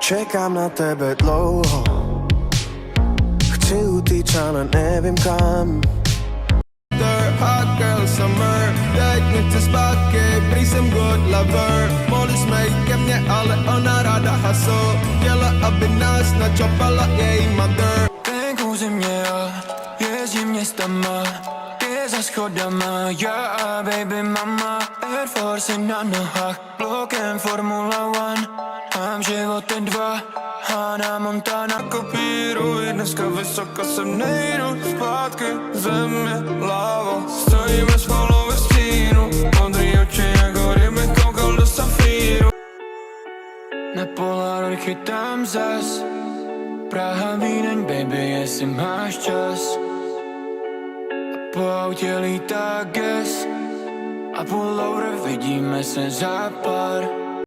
Čekám na tebe dlouho, chci utíct, ale nevím kam. Hot girl summer, teď nechce zpátky, prý jsem good lover. Mohli jsme jít ke mně, ale ona ráda haso. Chtěla, aby nás načapala její mother. Venku země a jezdím městama, je za schodama, já a baby mama. Air Force na nohách, blokem Formula One. Mám životem 2, Hannah Montana. Kopíruj, dneska vysoko sem nejdu, zpátky země, lávo. Stojíme spolu ve stínu, modrý oči jak hory, mi koukal do safíru. Na Polaroid chytám zas, Praha, Vídeň, baby, jestli máš čas. A po autě lítá gas, a půl vidíme se za pár.